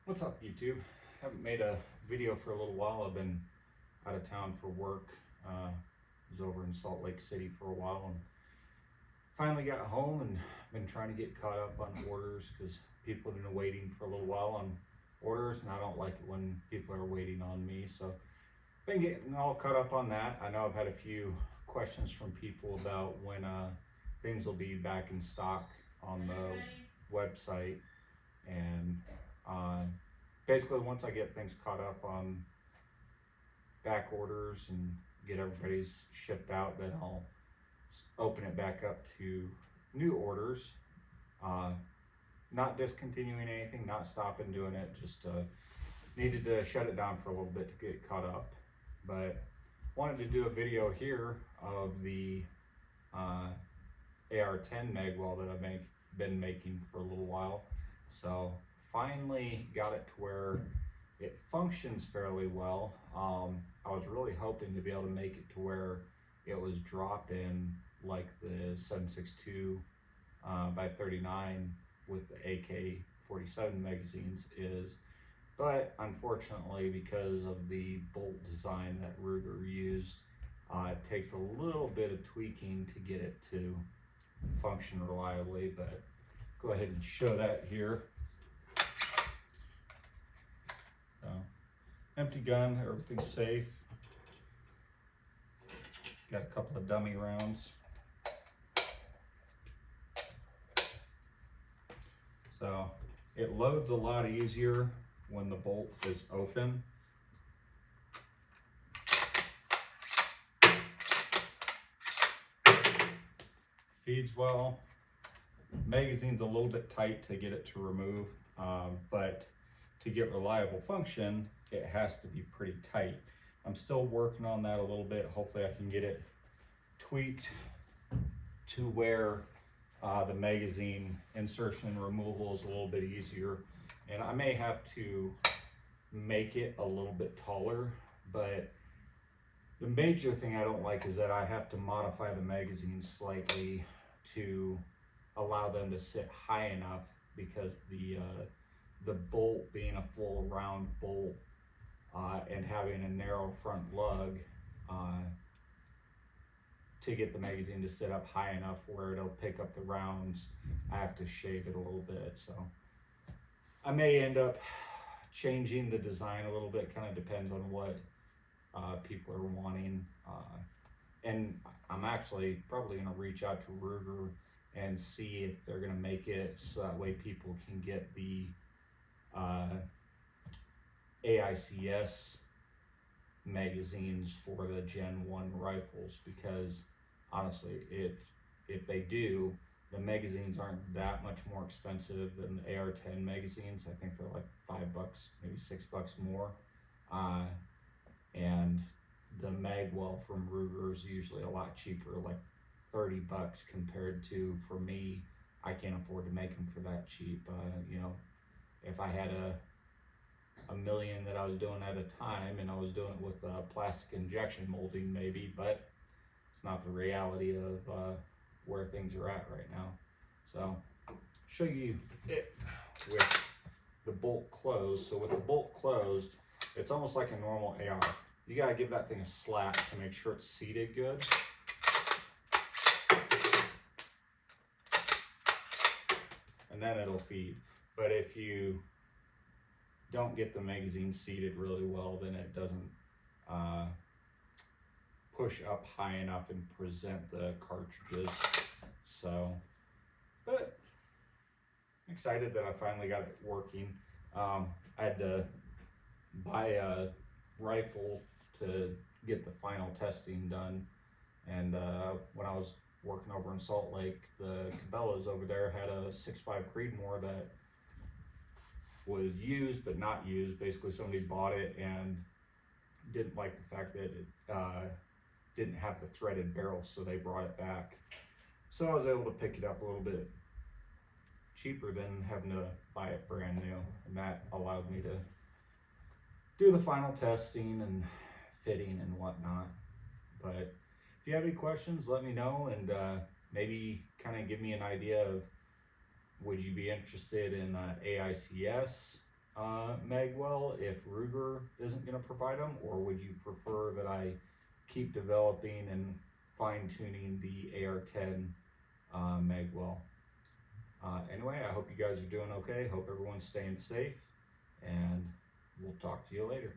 What's up, YouTube? Haven't made a video for a little while. I've been out of town for work. Was over in Salt Lake City for a while and finally got home and been trying to get caught up on orders because people have been waiting for a little while on orders, and I don't like it when people are waiting on me. So been getting all caught up on that. I know I've had a few questions from people about when things will be back in stock on the website, and basically once I get things caught up on back orders and get everybody's shipped out, then I'll open it back up to new orders. Not discontinuing anything, not stopping doing it, just needed to shut it down for a little bit to get caught up. But wanted to do a video here of the AR-10 magwell that I've been making for a little while. So finally got it to where it functions fairly well. I was really hoping to be able to make it to where it was drop in like the 7.62 by 39 with the AK-47 magazines is, but unfortunately because of the bolt design that Ruger used, it takes a little bit of tweaking to get it to function reliably. But go ahead and show that here. Empty gun, everything's safe. Got a couple of dummy rounds. So it loads a lot easier when the bolt is open. Feeds well. Magazine's a little bit tight to get it to remove, but to get reliable function, it has to be pretty tight. I'm still working on that a little bit. Hopefully I can get it tweaked to where the magazine insertion and removal is a little bit easier. And I may have to make it a little bit taller, but the major thing I don't like is that I have to modify the magazine slightly to allow them to sit high enough, because the bolt being a full round bolt and having a narrow front lug, to get the magazine to sit up high enough where it'll pick up the rounds, I have to shave it a little bit. So I may end up changing the design a little bit, kind of depends on what people are wanting. And I'm actually probably going to reach out to Ruger and see if they're going to make it so that way people can get the AICS magazines for the Gen 1 rifles, because honestly, if they do, the magazines aren't that much more expensive than the AR-10 magazines. I think they're like $5, maybe $6 more. And the magwell from Ruger is usually a lot cheaper, like $30 compared to, for me, I can't afford to make them for that cheap. You know, if I had a million that I was doing at a time and I was doing it with plastic injection molding maybe, but it's not the reality of where things are at right now. So show you it with the bolt closed. So with the bolt closed, it's almost like a normal AR. You gotta give that thing a slap to make sure it's seated good. And then it'll feed. But if you don't get the magazine seated really well, then it doesn't push up high enough and present the cartridges. So, but I'm excited that I finally got it working. I had to buy a rifle to get the final testing done, and when I was working over in Salt Lake, the Cabela's over there had a 6.5 Creedmore that was used but not used. Basically somebody bought it and didn't like the fact that it didn't have the threaded barrel, so they brought it back. So I was able to pick it up a little bit cheaper than having to buy it brand new, and that allowed me to do the final testing and fitting and whatnot. But if you have any questions, let me know, and maybe kind of give me an idea of, would you be interested in AICS magwell if Ruger isn't going to provide them, or would you prefer that I keep developing and fine-tuning the AR-10 magwell? Anyway, I hope you guys are doing okay. Hope everyone's staying safe, and we'll talk to you later.